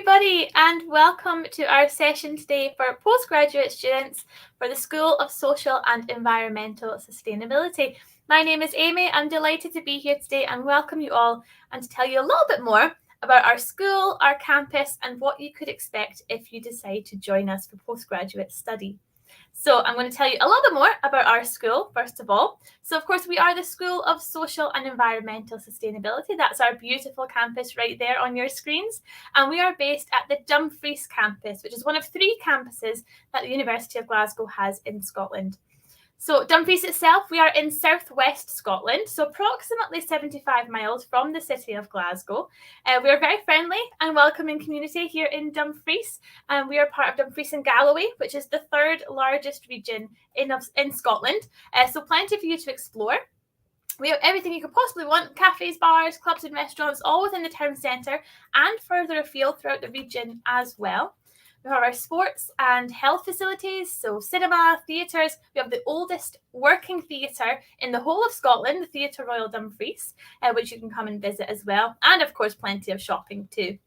everybody, and welcome to our session today for postgraduate students for the School of Social and Environmental Sustainability. My name is Amy. I'm delighted to be here today and welcome you all and to tell you a little bit more about our school, our campus, and what you could expect if you decide to join us for postgraduate study. So I'm going to tell you a little bit more about our school, first of all. So, of course, we are the School of Social and Environmental Sustainability. That's our beautiful campus right there on your screens. And we are based at the Dumfries campus, which is one of 3 campuses that the University of Glasgow has in Scotland. So Dumfries itself, we are in southwest Scotland, so approximately 75 miles from the city of Glasgow. We are a very friendly and welcoming community here in Dumfries, and we are part of Dumfries and Galloway, which is the 3rd largest region in Scotland. So plenty for you to explore. We have everything you could possibly want: cafes, bars, clubs and restaurants, all within the town centre and further afield throughout the region as well. We have our sports and health facilities, so cinema, theatres. We have the oldest working theatre in the whole of Scotland, the Theatre Royal Dumfries, which you can come and visit as well. And of course, plenty of shopping too.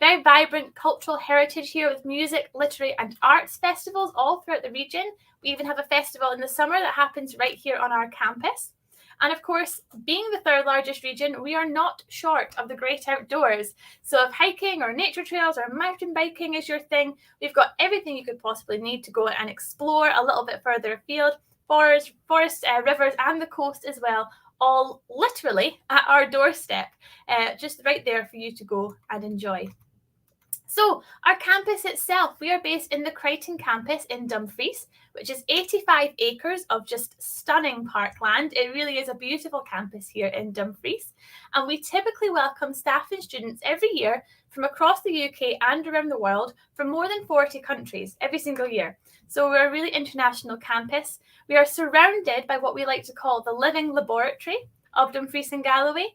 Very vibrant cultural heritage here with music, literary and arts festivals all throughout the region. We even have a festival in the summer that happens right here on our campus. And of course, being the 3rd largest region, we are not short of the great outdoors. So if hiking or nature trails or mountain biking is your thing, we've got everything you could possibly need to go and explore a little bit further afield. Forests, rivers and the coast as well, all literally at our doorstep, just right there for you to go and enjoy. So our campus itself, we are based in the Crichton campus in Dumfries, which is 85 acres of just stunning parkland. It really is a beautiful campus here in Dumfries. And we typically welcome staff and students every year from across the UK and around the world from more than 40 countries every single year. So we're a really international campus. We are surrounded by what we like to call the living laboratory of Dumfries and Galloway.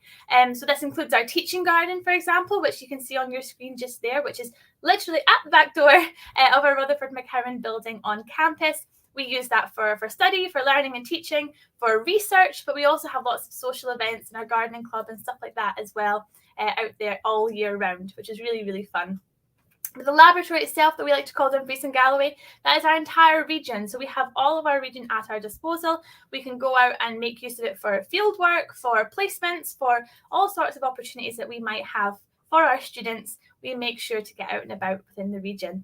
So this includes our teaching garden, for example, which you can see on your screen just there, which is literally at the back door of our Rutherford McCarran building on campus. We use that for study, for learning and teaching, for research, but we also have lots of social events in our gardening club and stuff like that as well out there all year round, which is really, really fun. The laboratory itself that we like to call Dumfries and Galloway, that is our entire region. So we have all of our region at our disposal. We can go out and make use of it for field work, for placements, for all sorts of opportunities that we might have for our students. We make sure to get out and about within the region.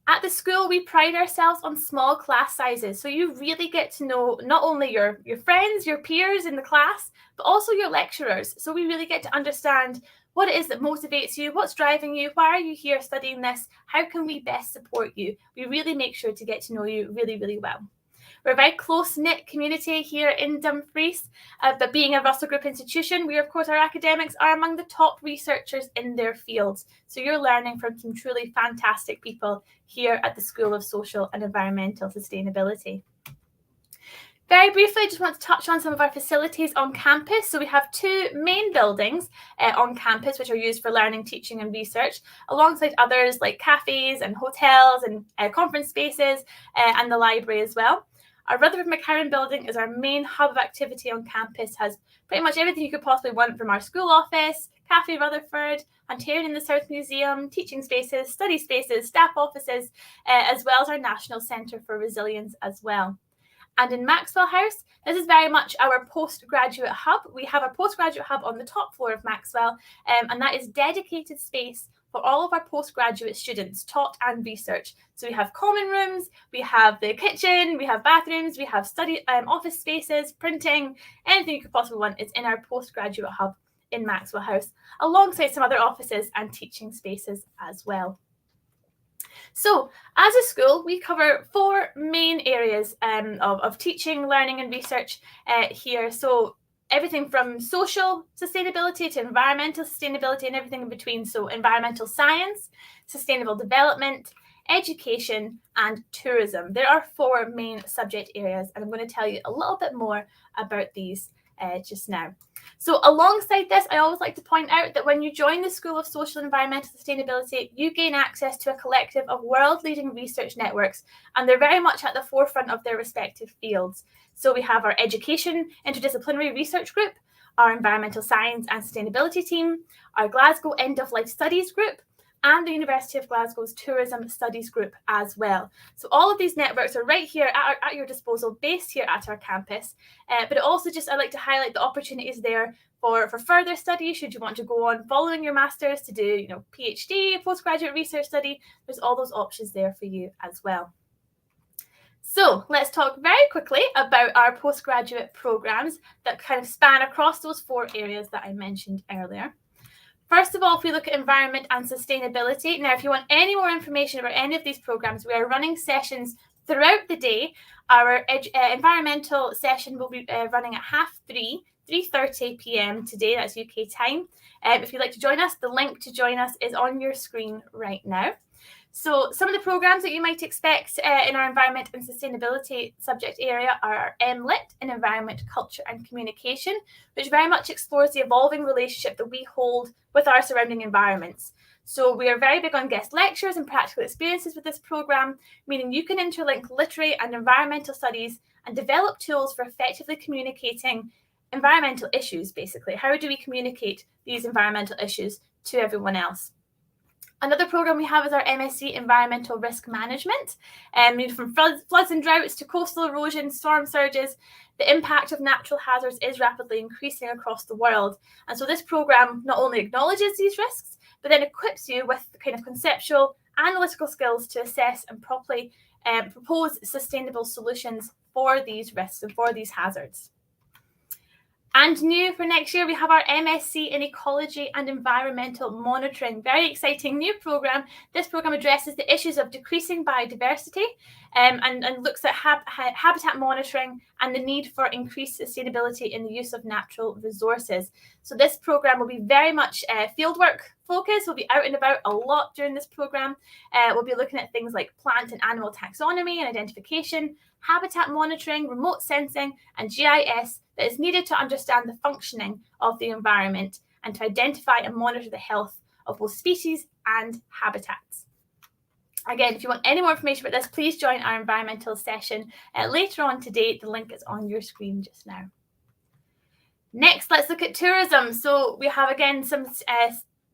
At the school, we pride ourselves on small class sizes. So you really get to know not only your friends, your peers in the class, but also your lecturers. So we really get to understand what it is that motivates you, what's driving you, why are you here studying this, how can we best support you? We really make sure to get to know you really, really well. We're a very close-knit community here in Dumfries, but being a Russell Group institution, we, of course, our academics are among the top researchers in their fields. So you're learning from some truly fantastic people here at the School of Social and Environmental Sustainability. Very briefly, I just want to touch on some of our facilities on campus. So we have 2 main buildings on campus, which are used for learning, teaching and research, alongside others like cafes and hotels and conference spaces and the library as well. Our Rutherford McCarran building is our main hub of activity on campus, has pretty much everything you could possibly want from our school office, Cafe Rutherford, Ontario in the South Museum, teaching spaces, study spaces, staff offices, as well as our National Centre for Resilience as well. And in Maxwell House, this is very much our postgraduate hub. We have a postgraduate hub on the top floor of Maxwell, and that is dedicated space for all of our postgraduate students, taught and research. So we have common rooms, we have the kitchen, we have bathrooms, we have study office spaces, printing, anything you could possibly want is in our postgraduate hub in Maxwell House, alongside some other offices and teaching spaces as well. So as a school, we cover 4 main areas of teaching, learning and research here. So everything from social sustainability to environmental sustainability and everything in between. So environmental science, sustainable development, education and tourism. There are 4 main subject areas, and I'm going to tell you a little bit more about these just now. So alongside this, I always like to point out that when you join the School of Social and Environmental Sustainability, you gain access to a collective of world-leading research networks, and they're very much at the forefront of their respective fields. So we have our Education Interdisciplinary Research Group, our Environmental Science and Sustainability team, our Glasgow End of Life Studies group, and the University of Glasgow's Tourism Studies Group as well. So all of these networks are right here at your disposal, based here at our campus. But it also I'd like to highlight the opportunities there for further study, should you want to go on following your master's to do, PhD, postgraduate research study. There's all those options there for you as well. So let's talk very quickly about our postgraduate programs that kind of span across those 4 areas that I mentioned earlier. First of all, if we look at environment and sustainability, now if you want any more information about any of these programs, we are running sessions throughout the day. Our environmental session will be running at 3:30 p.m. today, that's UK time. If you'd like to join us, the link to join us is on your screen right now. So some of the programs that you might expect in our environment and sustainability subject area are our MLIT in Environment, Culture and Communication, which very much explores the evolving relationship that we hold with our surrounding environments. So we are very big on guest lectures and practical experiences with this program, meaning you can interlink literary and environmental studies and develop tools for effectively communicating environmental issues, basically. How do we communicate these environmental issues to everyone else? Another program we have is our MSc Environmental Risk Management. From floods and droughts to coastal erosion, storm surges, the impact of natural hazards is rapidly increasing across the world. And so this program not only acknowledges these risks, but then equips you with the kind of conceptual, analytical skills to assess and properly propose sustainable solutions for these risks and for these hazards. And new for next year, we have our MSc in Ecology and Environmental Monitoring. Very exciting new program. This program addresses the issues of decreasing biodiversity and looks at habitat monitoring and the need for increased sustainability in the use of natural resources. So this program will be very much fieldwork focused. We'll be out and about a lot during this program. We'll be looking at things like plant and animal taxonomy and identification, habitat monitoring, remote sensing, and GIS that is needed to understand the functioning of the environment and to identify and monitor the health of both species and habitats. Again, if you want any more information about this, please join our environmental session later on today. The link is on your screen just now. Next, let's look at tourism. So we have, again, some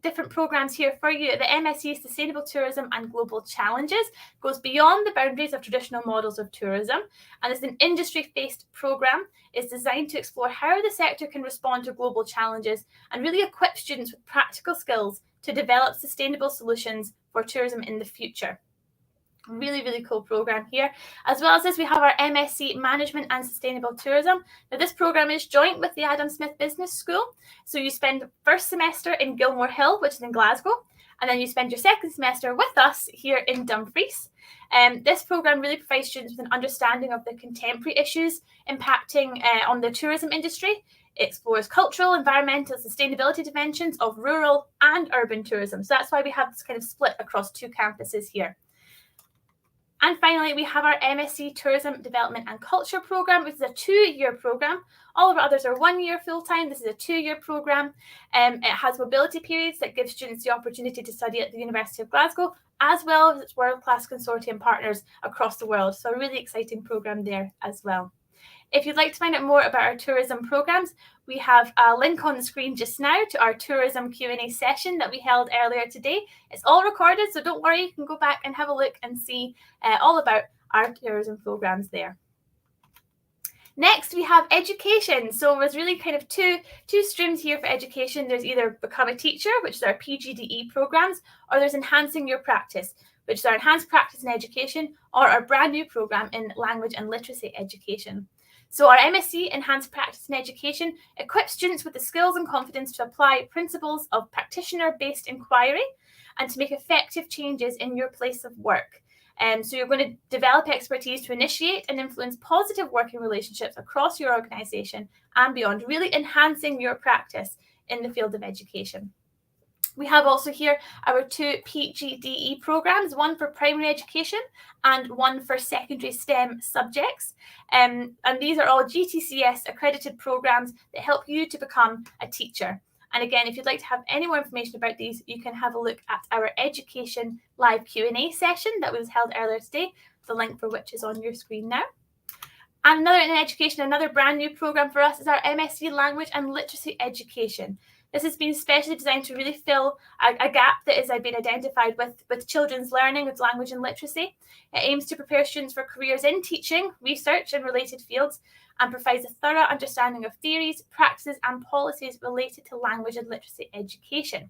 different programs here for you. The MSc Sustainable Tourism and Global Challenges goes beyond the boundaries of traditional models of tourism, and is an industry-based program. It's designed to explore how the sector can respond to global challenges and really equip students with practical skills to develop sustainable solutions for tourism in the future. Really, really cool program here. As well as this, we have our MSc Management and Sustainable Tourism. Now, this program is joint with the Adam Smith Business School. So you spend first semester in Gilmore Hill, which is in Glasgow, and then you spend your second semester with us here in Dumfries. This program really provides students with an understanding of the contemporary issues impacting on the tourism industry. It explores cultural, environmental, sustainability dimensions of rural and urban tourism. So that's why we have this kind of split across 2 campuses here. And finally, we have our MSc Tourism Development and Culture program, which is a 2-year program. All of our others are 1 year full-time. This is a 2-year program. It has mobility periods that give students the opportunity to study at the University of Glasgow, as well as its world-class consortium partners across the world. So a really exciting program there as well. If you'd like to find out more about our tourism programs, we have a link on the screen just now to our tourism Q&A session that we held earlier today. It's all recorded, so don't worry, you can go back and have a look and see all about our tourism programs there. Next, we have education. So there's really kind of two streams here for education. There's either Become a Teacher, which is our PGDE programs, or there's Enhancing Your Practice, which is our Enhanced Practice in Education, or our brand new program in Language and Literacy Education. So our MSc Enhanced Practice in Education equips students with the skills and confidence to apply principles of practitioner-based inquiry and to make effective changes in your place of work. So you're going to develop expertise to initiate and influence positive working relationships across your organisation and beyond, really enhancing your practice in the field of education. We have also here our 2 PGDE programs, one for primary education and one for secondary STEM subjects. And these are all GTCS accredited programs that help you to become a teacher. And again, if you'd like to have any more information about these, you can have a look at our education live Q&A session that was held earlier today, the link for which is on your screen now. And another brand new program for us is our MSc Language and Literacy Education. This has been specially designed to really fill a gap that has been identified with children's learning of language and literacy. It aims to prepare students for careers in teaching, research, and related fields, and provides a thorough understanding of theories, practices, and policies related to language and literacy education.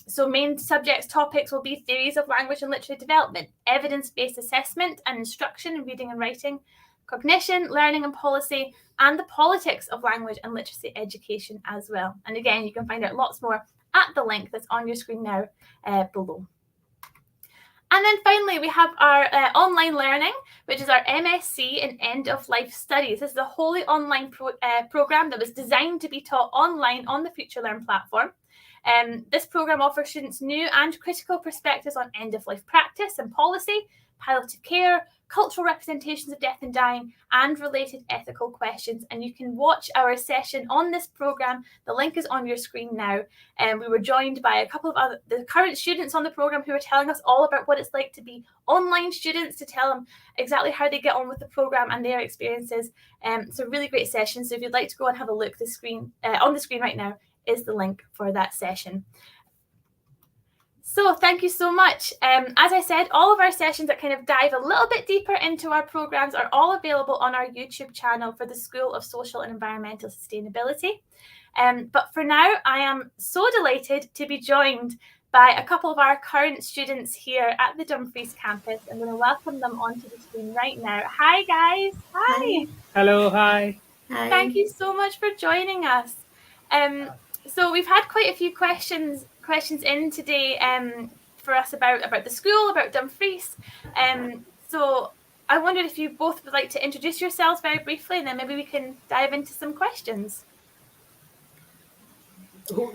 So main subjects topics will be theories of language and literacy development, evidence-based assessment and instruction in reading and writing, cognition, learning and policy, and the politics of language and literacy education as well. And again, you can find out lots more at the link that's on your screen now below. And then finally, we have our online learning, which is our MSc in End of Life Studies. This is a wholly online program that was designed to be taught online on the Future Learn platform. This program offers students new and critical perspectives on end-of-life practice and policy, palliative care, cultural representations of death and dying, and related ethical questions. And you can watch our session on this program. The link is on your screen now. And we were joined by a couple of the current students on the program who are telling us all about what it's like to be online students, to tell them exactly how they get on with the program and their experiences. It's a really great session. So if you'd like to go and have a look, the screen on the screen right now is the link for that session. So thank you so much. As I said, all of our sessions that kind of dive a little bit deeper into our programs are all available on our YouTube channel for the School of Social and Environmental Sustainability. But for now, I am so delighted to be joined by a couple of our current students here at the Dumfries campus. I'm going to welcome them onto the screen right now. Hi, guys. Hi. Hello, hi. Hi. Thank you so much for joining us. So we've had quite a few questions in today for us about the school, about Dumfries. So I wondered if you both would like to introduce yourselves very briefly, and then maybe we can dive into some questions.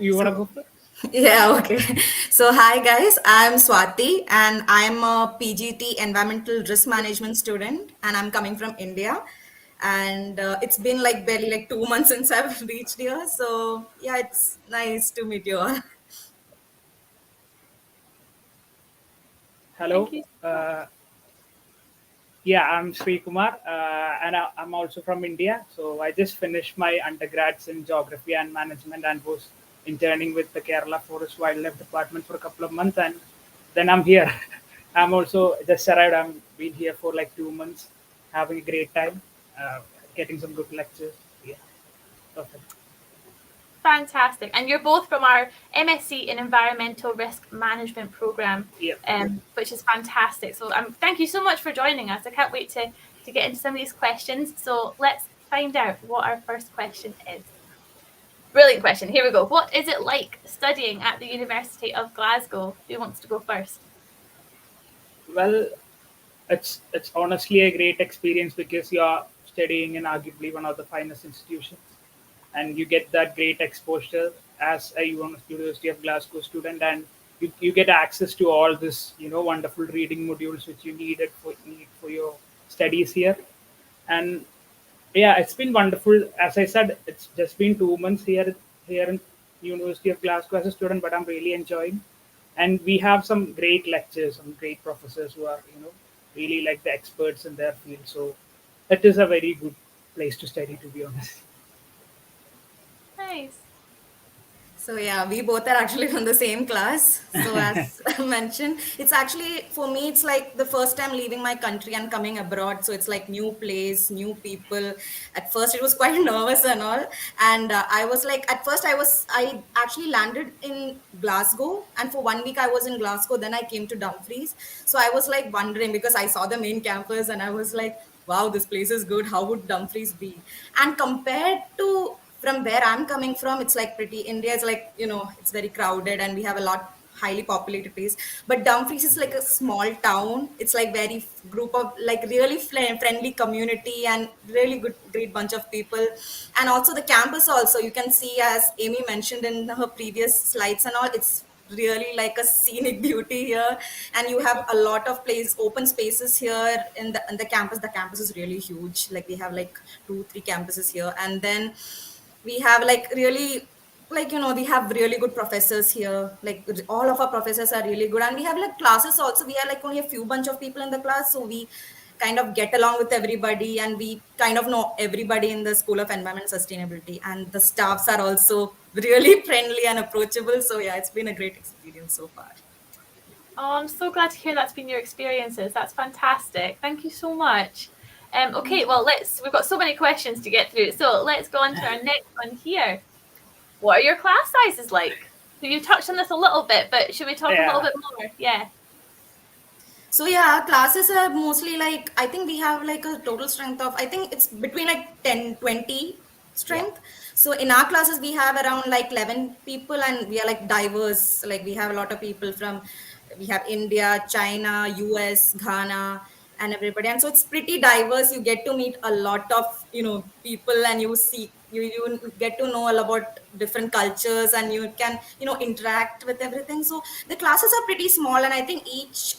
You want to go first? Yeah, okay. So, hi guys, I'm Swati and I'm a PGT Environmental Risk Management student and I'm coming from India. And it's been like barely like 2 months since I've reached here. So, yeah, it's nice to meet you all. Hello. Thank you. Yeah, I'm Sri Kumar and I'm also from India. So I just finished my undergrads in geography and management and was interning with the Kerala Forest Wildlife Department for a couple of months. And then I'm here. I'm also just arrived. I've been here for like 2 months, having a great time, getting some good lectures. Yeah, perfect. Fantastic. And you're both from our MSc in Environmental Risk Management program, which is fantastic. So thank you so much for joining us. I can't wait to get into some of these questions. So let's find out what our first question is. Brilliant question. Here we go. What is it like studying at the University of Glasgow? Who wants to go first? Well, it's honestly a great experience because you're studying in arguably one of the finest institutions. And you get that great exposure as a University of Glasgow student, and you get access to all this, wonderful reading modules which you need for your studies here. And yeah, it's been wonderful. As I said, it's just been 2 months here in University of Glasgow as a student, but I'm really enjoying. And we have some great lectures, some great professors who are, really like the experts in their field. So it is a very good place to study, to be honest. Nice. So yeah, we both are actually from the same class. So as I mentioned, it's actually, for me, it's like the first time leaving my country and coming abroad. So it's like new place, new people. At first it was quite nervous and all. And I was like, at first I actually landed in Glasgow. And for 1 week I was in Glasgow. Then I came to Dumfries. So I was like wondering because I saw the main campus and I was like, wow, this place is good. How would Dumfries be? And compared to from where I'm coming from, it's like pretty. India is like, it's very crowded and we have a lot highly populated place. But Dumfries is like a small town. It's like very group of like really friendly community and really good, great bunch of people. And also the campus also, you can see as Amy mentioned in her previous slides and all, it's really like a scenic beauty here. And you have a lot of open spaces here in the campus. The campus is really huge. Like we have like 2-3 campuses here. And then we have like really we have really good professors here. Like all of our professors are really good, and we have like classes also. We are like only a few bunch of people in the class, so we kind of get along with everybody, and we kind of know everybody in the School of Environment Sustainability, and the staffs are also really friendly and approachable. So yeah, it's been a great experience so far. Oh, I'm so glad to hear that's been your experiences. That's fantastic. Thank you so much. Okay, well, we've got so many questions to get through. So let's go on to our next one here. What are your class sizes like? So you touched on this a little bit, but should we talk a little Yeah. bit more? Yeah. So yeah, classes are mostly like, I think we have like a total strength of, I think it's between like 10-20 Yeah. strength. So in our classes, we have around like 11 people, and we are like diverse. Like we have a lot of people from, we have India, China, US, Ghana, and everybody. And so it's pretty diverse. You get to meet a lot of, people, and you get to know all about different cultures, and you can, interact with everything. So the classes are pretty small, and I think each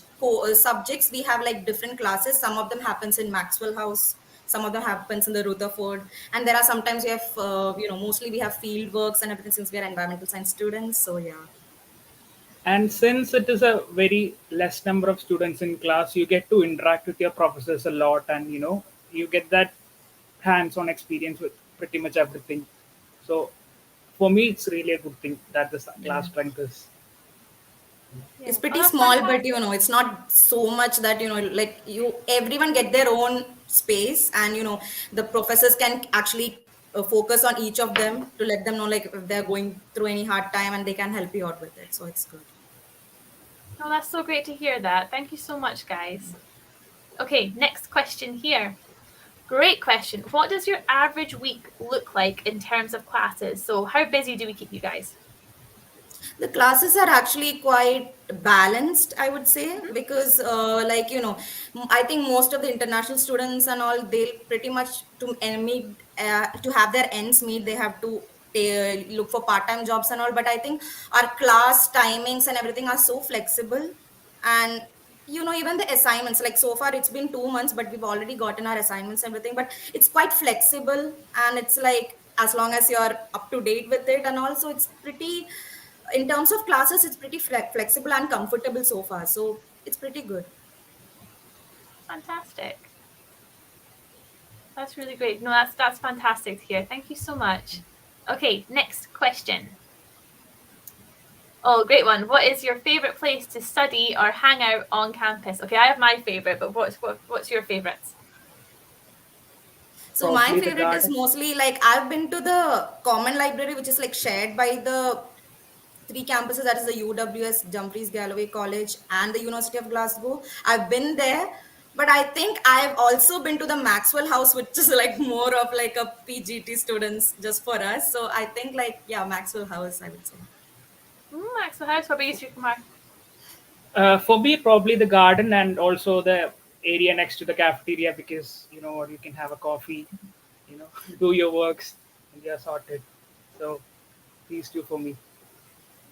subjects we have like different classes. Some of them happens in Maxwell House, some of them happens in the Rutherford, and there are sometimes we have mostly we have field works and everything, since we are environmental science students. So yeah. And since it is a very less number of students in class, you get to interact with your professors a lot, and you get that hands-on experience with pretty much everything. So for me, it's really a good thing that the class Yeah. strength is. Yeah. It's Oh, pretty that's small, but fantastic. it's not so much that like everyone get their own space, and the professors can actually focus on each of them to let them know like if they're going through any hard time, and they can help you out with it. So it's good. Oh, that's so great to hear that. Thank you so much, guys. Okay, next question here. Great question. What does your average week look like in terms of classes? So, how busy do we keep you guys? The classes are actually quite balanced, I would say, Mhm. because like I think most of the international students and all, they'll pretty much to have their ends meet, they have to look for part-time jobs and all. But I think our class timings and everything are so flexible, and even the assignments, like so far it's been 2 months, but we've already gotten our assignments and everything. But it's quite flexible, and it's like as long as you're up to date with it, and also it's pretty, in terms of classes, it's pretty flexible and comfortable so far. So it's pretty good. Fantastic. That's really great. No, that's fantastic to hear. Thank you so much. Okay, next question. Oh, great one. What is your favorite place to study or hang out on campus? Okay, I have my favorite, but what's your favorites? So my Probably the favorite is garden. mostly like I've been to the common library, which is like shared by the three campuses, that is the UWS, Dumfries, Galloway College, and the University of Glasgow. I've been there, but I think I've also been to the Maxwell House, which is like more of like a PGT students just for us. So I think like, yeah, Maxwell House, I would say. Maxwell House. What about you, Srikumar? For me, probably the garden, and also the area next to the cafeteria, because you can have a coffee, do your works, and you're sorted. So these two for me.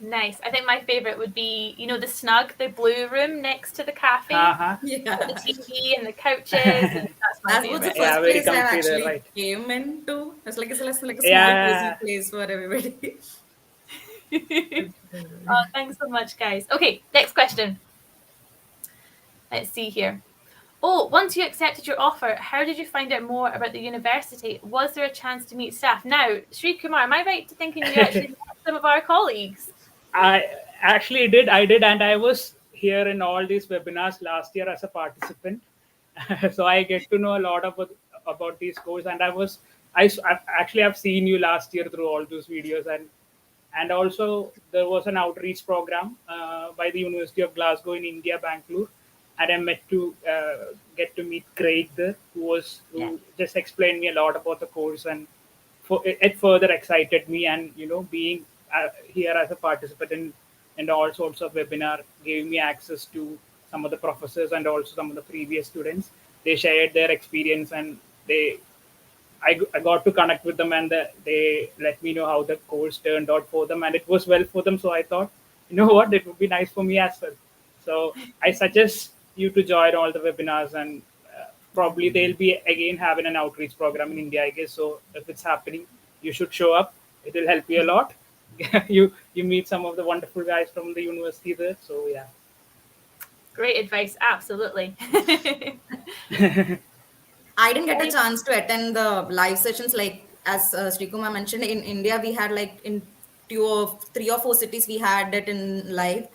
Nice. I think my favorite would be, the snug, the blue room next to the cafe, Uh-huh. with the Yeah. TV and the couches, and that's my That was the favorite. Yeah, first very place I comfy there, actually right? came into. It's like a small cozy Yeah. place for everybody. Oh, thanks so much, guys. Okay, next question. Let's see here. Oh, once you accepted your offer, how did you find out more about the university? Was there a chance to meet staff? Now, Sri Kumar, am I right to thinking you actually met some of our colleagues? I actually did. I did, and I was here in all these webinars last year as a participant. So I get to know a lot about these courses. And I've actually have seen you last year through all those videos, and also there was an outreach program by the University of Glasgow in India, Bangalore, and I met to get to meet Craig there, Yeah. who just explained me a lot about the course, and it further excited me. And being here as a participant in all sorts of webinar gave me access to some of the professors and also some of the previous students. They shared their experience, and I got to connect with them, and they let me know how the course turned out for them, and it was well for them. So I thought, what, it would be nice for me as well. So I suggest you to join all the webinars, and probably they'll be again having an outreach program in India, I guess. So if it's happening, you should show up. It will help you a lot. You meet some of the wonderful guys from the university there. So yeah. Great advice, absolutely. I didn't get a Guys, chance to attend the live sessions. Like as Srikumar mentioned, in India we had like in three or four cities we had it in live.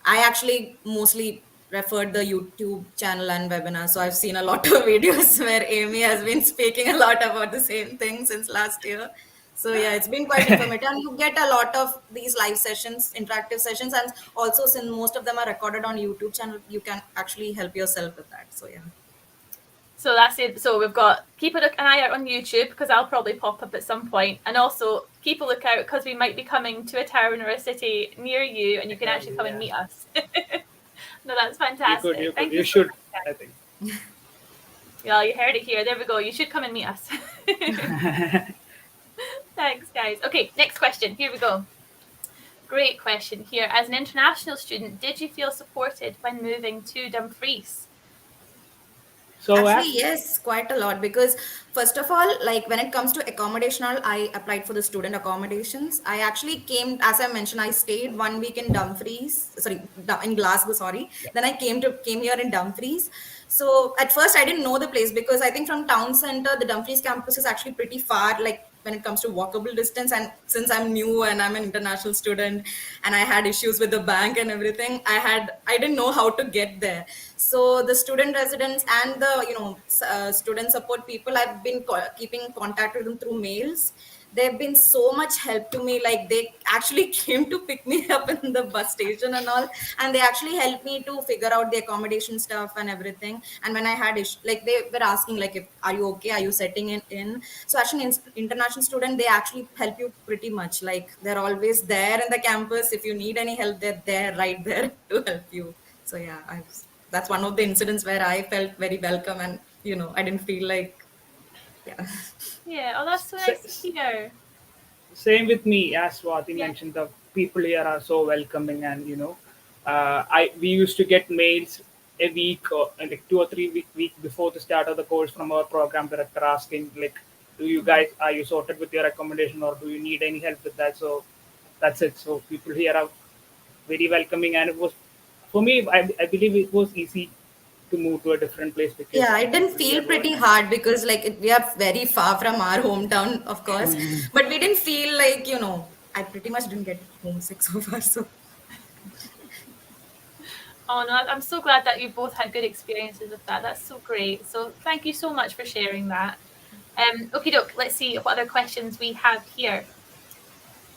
I actually mostly referred the YouTube channel and webinar, so I've seen a lot of videos where Amy has been speaking a lot about the same thing since last year. So yeah, it's been quite informative, and you get a lot of these live sessions, interactive sessions, and also since most of them are recorded on YouTube channel, you can actually help yourself with that. So yeah. so that's it. So we've got keep an eye out on YouTube because I'll probably pop up at some point, and also keep a lookout because we might be coming to a town or a city near you, and you can actually come and Yeah, meet us. No, that's you could, fantastic. Thank you you so should. much. I think. Yeah, you heard it here. There we go. You should come and meet us. Thanks, guys. Okay, next question. Here we go. Great question here. As an international student, did you feel supported when moving to Dumfries? So Actually, as yes, quite a lot because first of all, like when it comes to accommodation, I applied for the student accommodations. I actually came, as I mentioned, I stayed 1 week in Dumfries, sorry, in Glasgow, sorry. Then I came here in Dumfries. So at first I didn't know the place because I think from town center, the Dumfries campus is actually pretty far, like when it comes to walkable distance. And since I'm new and I'm an international student and I had issues with the bank and everything, I didn't know how to get there. So the student residents and the student support people, I've been keeping contact with them through mails. They've been so much help to me. Like they actually came to pick me up in the bus station and all, and they actually helped me to figure out the accommodation stuff and everything. And when I had like they were asking like, if are you okay, are you setting in. So as an international student, they actually help you pretty much. Like they're always there in the campus. If you need any help, they're there right there to help you. So yeah, that's one of the incidents where I felt very welcome, and I didn't feel like, yeah. Yeah, oh, that's so nice to s- hear. same with me, as Swati Yeah. mentioned, the people here are so welcoming, and I we used to get mails a week or like 2 or 3 week before the start of the course from our program director asking like, do you guys are you sorted with your accommodation or do you need any help with that? So that's it. So people here are very welcoming, and it was for me. I believe it was easy to move to a different place because Yeah, it didn't people feel here were pretty nice. hard because like we are very far from our hometown, of course, but we didn't feel like, I pretty much didn't get homesick so far. So Oh no, I'm so glad that you both had good experiences with that. That's so great. So thank you so much for sharing that. Okay, doke. Let's see what other questions we have here.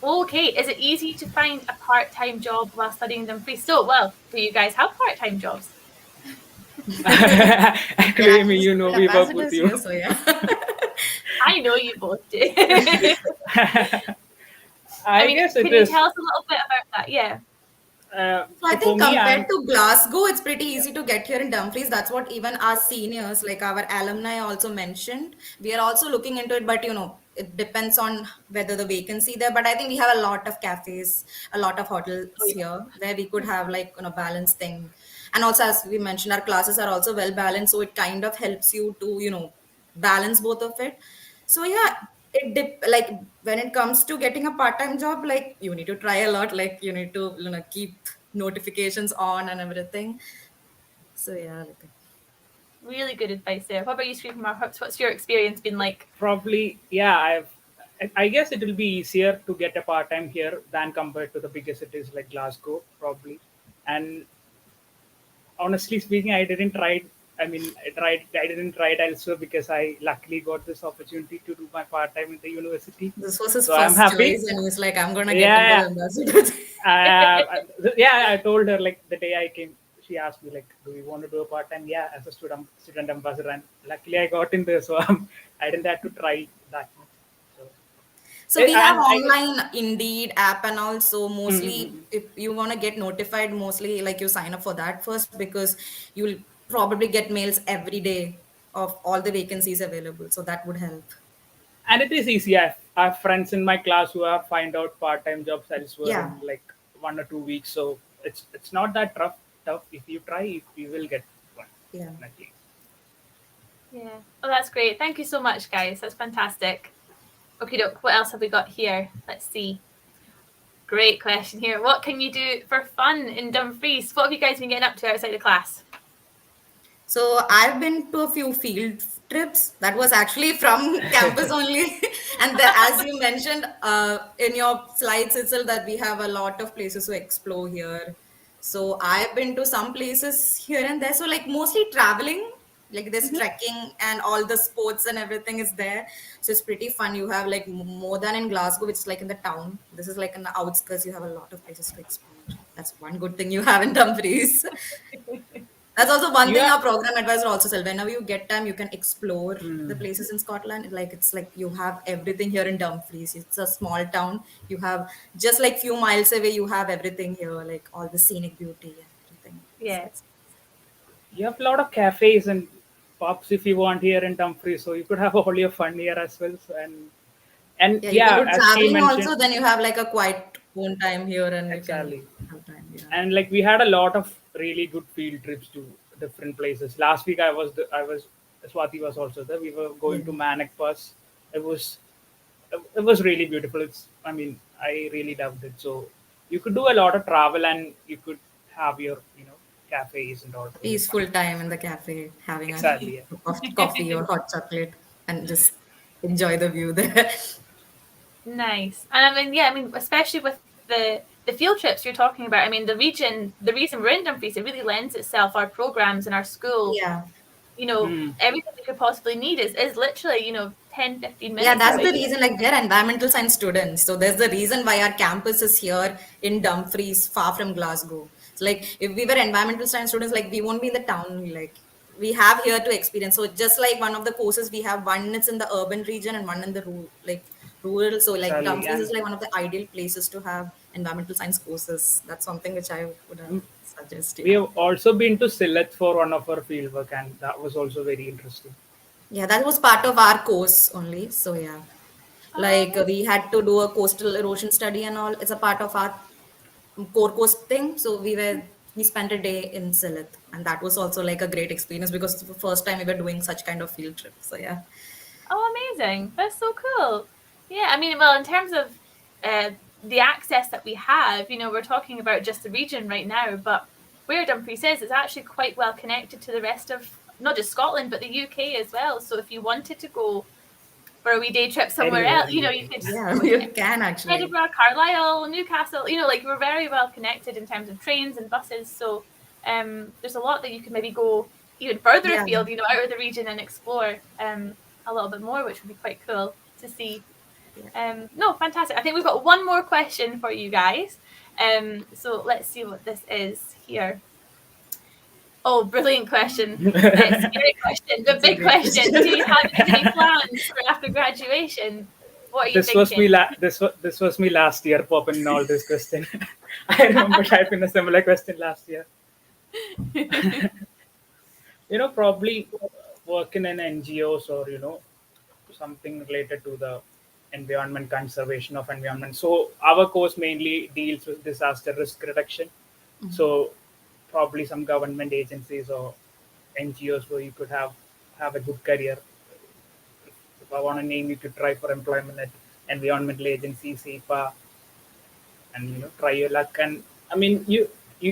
Okay, is it easy to find a part-time job while studying Dumfries? So, well, do you guys have part-time jobs? we're Actually, Amy, actually still we work with ambassadors you. here. So yeah. I know you both do. I I mean, guess it can you is. tell us a little bit about that? Yeah. So I So for think me, compared I'm. to Glasgow, it's pretty easy to get here in Dumfries. That's what even our seniors, like our alumni, also mentioned. We are also looking into it, but it depends on whether the vacancy there. But I think we have a lot of cafes, a lot of Oh, hotels yeah. here where we could have like balanced thing. And also, as we mentioned, our classes are also well balanced, so it kind of helps you to balance both of it. So yeah, like when it comes to getting a part-time job, like you need to try a lot, like you need to keep notifications on and everything. So yeah, like Really good advice there. What about you, Sweetmar? What's your experience been like? Probably, yeah. I guess it will be easier to get a part time here than compared to the bigger cities like Glasgow, probably. And honestly speaking, I didn't try. I mean, I tried. I didn't try it elsewhere because I luckily got this opportunity to do my part time in the university. this was his So I'm first happy. choice, and he's like, I'm gonna get into the Yeah, ambassador. yeah. I told her like the day I came. She asked me like, "Do you want to do a part time?" Yeah, as a student ambassador, and luckily I got in there, so I didn't have to try that much. So, So we have and I guess. online Indeed app, and also Mm-hmm. mostly if you want to get notified, mostly like you sign up for that first because you'll probably get mails every day of all the vacancies available. So that would help. And it is easy. I have friends in my class who have find out part time jobs elsewhere Yeah, in like 1 or 2 weeks. So it's not that tough. If you try, you will get one yeah. definitely. Yeah. Oh, that's great. Thank you so much, guys. That's fantastic. Okay, doke. What else have we got here? Let's see. Great question here. What can you do for fun in Dumfries? What have you guys been getting up to outside of class? So I've been to a few field trips. That was actually from campus only. And as you mentioned in your slides itself, that we have a lot of places to explore here. So I've been to some places here and there. So like mostly traveling, like there's Mhm. trekking and all the sports and everything is there. So it's pretty fun. You have like more than in Glasgow, which is like in the town. This is like in the outskirts. You have a lot of places to explore. That's one good thing you have in Dumfries. That's also one thing Yeah. our program advisor also said. Whenever you get time, you can explore the Mm. places in Scotland. Like it's like you have everything here in Dumfries. It's a small town. You have just like few miles away, you have everything here, like all the scenic beauty and everything. So Yeah. it's You have a lot of cafes and pubs if you want here in Dumfries, so you could have all your fun here as well. So, and yeah, you can yeah, do as she traveling mentioned, also. Then you have like a quiet own time here, and you can exactly. have time. Yeah. And like we had a lot of really good field trips to different places. Last week I was Swati was also there. We were Yeah. going to Manic Pass. It was it was really beautiful. I mean I really loved it. So you could do a lot of travel and you could have your cafes and all A for your fun. peaceful time in the cafe, having a Exactly. Yeah. cup of coffee or hot chocolate, and just enjoy the view there. Nice. And I mean, yeah, I mean, especially with the field trips you're talking about. I mean, the reason we're in Dumfries, it really lends itself. Our programs in our school, Yeah. Hmm. everything we could possibly need is literally 10, 15 Yeah, minutes that's the away. reason. Like, they're environmental science students. So, there's the reason why our campus is here in Dumfries, far from Glasgow. So, like, if we were environmental science students, like, we won't be in the town. Like, we have here to experience. So, just like one of the courses we have, one is in the urban region and one in the rural. So, like, Exactly. Dumfries is And like one of the ideal places to have environmental science courses. That's something which I would mm, suggest. we Yeah. have also been to Sylhet for one of our field work, and that was also very interesting. Yeah, that was part of our course only. So, yeah. Like Amazing. we had to do a coastal erosion study and all. It's a part of our core course thing. So we spent a day in Sylhet, and that was also like a great experience because it's the first time we were doing such kind of field trip. So yeah, Oh, amazing. That's so cool. Yeah, I mean, well, in terms of uh, the access that we have, we're talking about just the region right now, but where Dumfries is actually quite well connected to the rest of not just Scotland, but the UK as well. So if you wanted to go for a wee day trip somewhere Anywhere else, in you UK. could yeah, go to you can actually. Edinburgh, Carlisle, Newcastle, like we're very well connected in terms of trains and buses. So there's a lot that you could maybe go even further Yeah, afield, out of the region and explore a little bit more, which would be quite cool to see. yeah. No, fantastic. I think we've got one more question for you guys. So let's see what this is here. Oh, brilliant question. Scary question. The That's a big great question. Do question. you have any plans for after graduation? What are you This was thinking? this was me last year popping in all this question. I remember typing a similar question last year. Probably work in an NGOs or something related to the environment conservation of environment. So our course mainly deals with disaster risk reduction. So probably some government agencies or NGOs where you could have a good career. If I want to name, you could try for employment at environmental agencies, SEPA, and try your luck. And I mean, you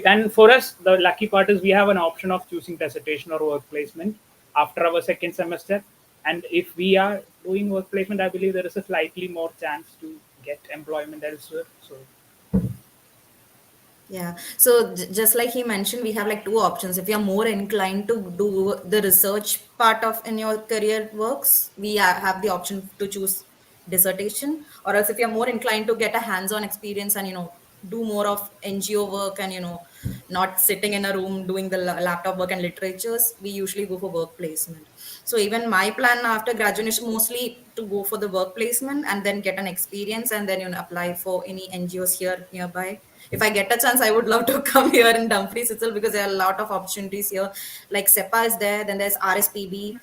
and for us, the lucky part is we have an option of choosing dissertation or work placement after our second semester. And if we are doing work placement, I believe there is a slightly more chance to get employment elsewhere. So Yeah. So just like he mentioned, we have like two options. If you're more inclined to do the research part of in your career works, we have the option to choose dissertation. Or else if you're more inclined to get a hands-on experience and do more of NGO work and not sitting in a room doing the laptop work and literatures, we usually go for work placement. So even my plan after graduation is mostly to go for the work placement and then get an experience and then apply for any NGOs here nearby. If I get a chance, I would love to come here in Dumfries itself because there are a lot of opportunities here. Like SEPA is there, then there's RSPB.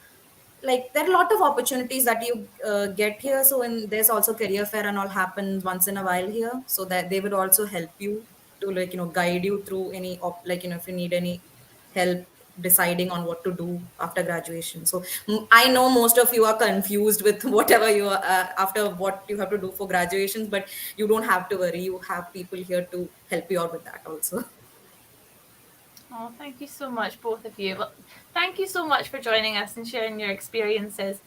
Like there are a lot of opportunities that you get here. So there's also career fair and all happens once in a while here, so that they would also help you to guide you through any if you need any help deciding on what to do after graduation. So I know most of you are confused with whatever you are after what you have to do for graduations, but you don't have to worry. You have people here to help you out with that also. Oh, thank you so much, both of you. Well, thank you so much for joining us and sharing your experiences.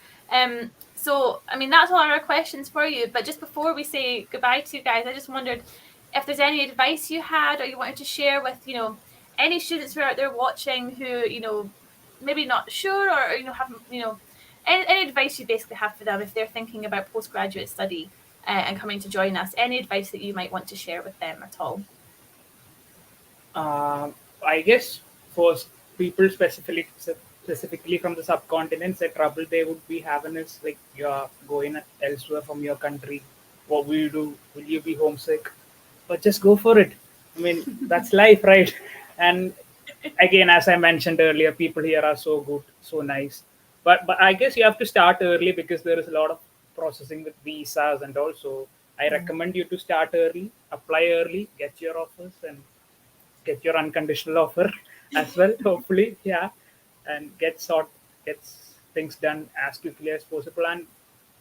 So, I mean, that's all our questions for you. But just before we say goodbye to you guys, I just wondered if there's any advice you had or you wanted to share with, any students who are out there watching who, maybe not sure or haven't, any advice you basically have for them if they're thinking about postgraduate study and coming to join us. Any advice that you might want to share with them at all? I guess for people specifically from the subcontinents, the trouble they would be having is like you're going elsewhere from your country. What will you do? Will you be homesick? But just go for it. I mean, that's life, right? And again, as I mentioned earlier, people here are so good, so nice. But I guess you have to start early because there is a lot of processing with visas, and also I Yeah. recommend you to start early, apply early, get your offers, and get your unconditional offer as well. Hopefully, yeah, and gets things done as quickly as possible. And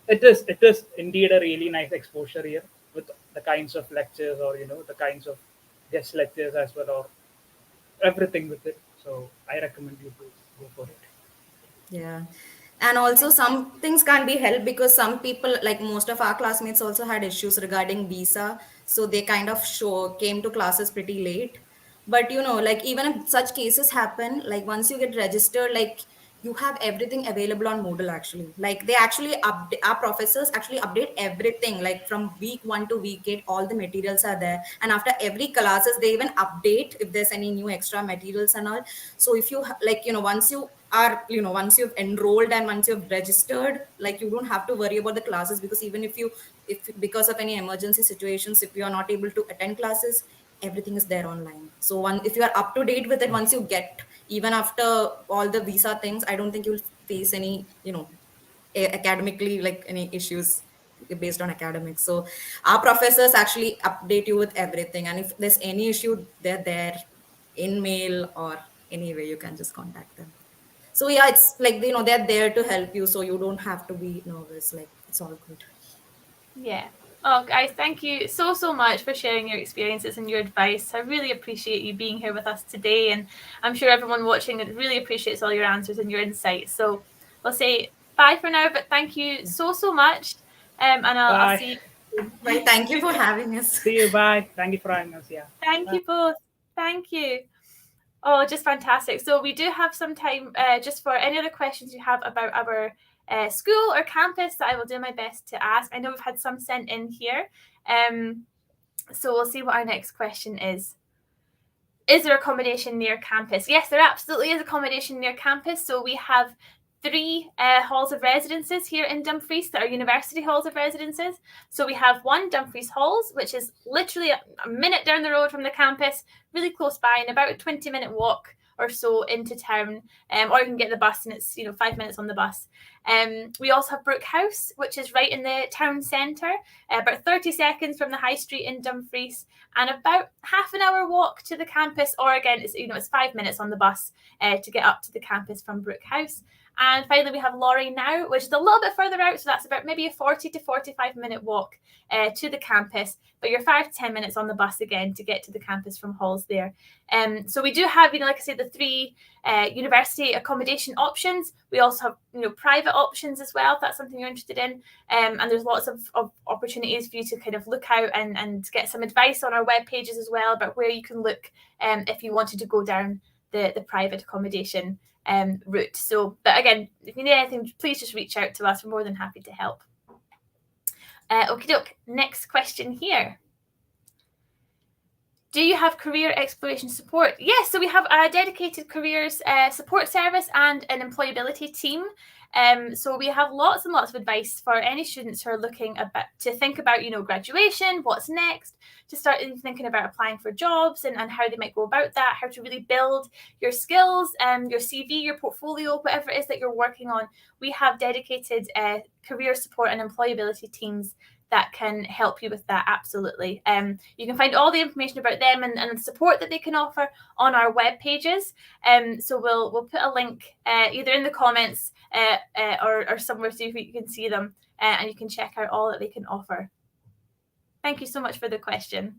it is indeed a really nice exposure here with the kinds of lectures, or the kinds of guest lectures as well, or everything with it. So I recommend you to go for it. Yeah. And also, Thank you. some things can't be helped because some people, like most of our classmates, also had issues regarding visa. So they kind of came to classes pretty late. But like even if such cases happen, like once you get registered, like you have everything available on Moodle actually. Like they actually our professors actually update everything. Like from week 1 to week 8, all the materials are there. And after every classes, they even update if there's any new extra materials and all. So if you like, once you've enrolled and once you've registered, like you don't have to worry about the classes, because even if because of any emergency situations, if you are not able to attend classes, everything is there online. So if you are up to date with it, once you get, even after all the visa things, I don't think you'll face any, academically, like any issues based on academics. So our professors actually update you with everything, and if there's any issue, they're there in mail or any way you can just contact them. So yeah, it's like, they're there to help you, so you don't have to be nervous. Like it's all good. Yeah. Oh, guys, thank you so much for sharing your experiences and your advice. I really appreciate you being here with us today, and I'm sure everyone watching it really appreciates all your answers and your insights. So we'll say bye for now, but thank you so much, and I'll Bye. see you soon. Bye, thank you for having us. See you. Bye. Thank you for having us. Yeah. Thank Bye. you both. Thank you. Oh, just fantastic. So we do have some time just for any other questions you have about our school or campus that I will do my best to ask. I know we've had some sent in here. So we'll see what our next question is. Is there accommodation near campus? Yes, there absolutely is accommodation near campus. So we have 3 halls of residences here in Dumfries that are university halls of residences. So we have one, Dumfries Halls, which is literally a minute down the road from the campus, really close by, and about a 20-minute walk or so into town, or you can get the bus, and it's 5 minutes on the bus. We also have Brook House, which is right in the town centre, about 30 seconds from the high street in Dumfries, and about half an hour walk to the campus, or again, it's 5 minutes on the bus to get up to the campus from Brook House. And finally, we have Laurie Now, which is a little bit further out, so that's about maybe a 40 to 45-minute walk to the campus, but you're 5 to 10 minutes on the bus again to get to the campus from halls there. So we do have, like I said, the 3 university accommodation options. We also have, private options as well, if that's something you're interested in. And there's lots of opportunities for you to kind of look out and get some advice on our web pages as well about where you can look if you wanted to go down the private accommodation route. So, but again, if you need anything, please just reach out to us. We're more than happy to help. Okie doke. Next question here. Do you have career exploration support? Yes, so we have a dedicated careers support service and an employability team. So we have lots and lots of advice for any students who are looking to think about, graduation, what's next, to start thinking about applying for jobs and how they might go about that, how to really build your skills, your CV, your portfolio, whatever it is that you're working on. We have dedicated career support and employability teams that can help you with that, absolutely. You can find all the information about them and the support that they can offer on our web pages. So we'll put a link either in the comments or somewhere so you can see them and you can check out all that they can offer. Thank you so much for the question.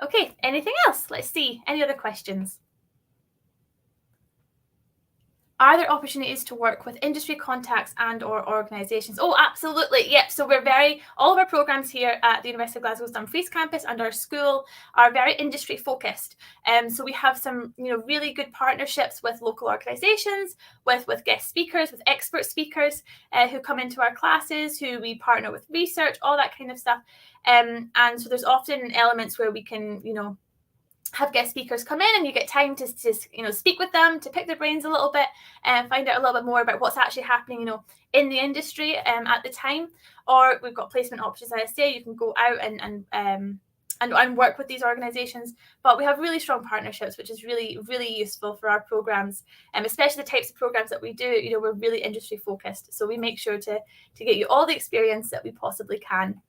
Okay, anything else? Let's see. Any other questions? Are there opportunities to work with industry contacts and or organisations? Oh, absolutely. Yep. So all of our programmes here at the University of Glasgow's Dumfries campus and our school are very industry focused. So we have some, really good partnerships with local organisations, with guest speakers, with expert speakers who come into our classes, who we partner with research, all that kind of stuff. And so there's often elements where we can, have guest speakers come in and you get time to speak with them, to pick their brains a little bit and find out a little bit more about what's actually happening, in the industry at the time. Or we've got placement options, as I say, you can go out and work with these organisations. But we have really strong partnerships, which is really, really useful for our programmes, especially the types of programmes that we do. We're really industry focused. So we make sure to get you all the experience that we possibly can.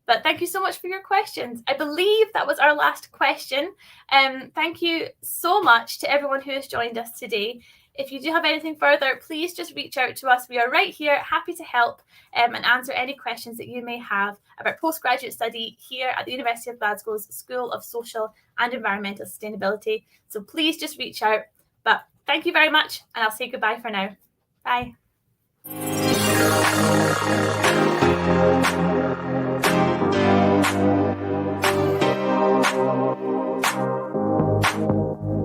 But thank you so much for your questions. I believe that was our last question. Thank you so much to everyone who has joined us today. If you do have anything further, please just reach out to us. We are right here, happy to help and answer any questions that you may have about postgraduate study here at the University of Glasgow's School of Social and Environmental Sustainability. So please just reach out. But thank you very much, and I'll say goodbye for now. Bye. Thank you.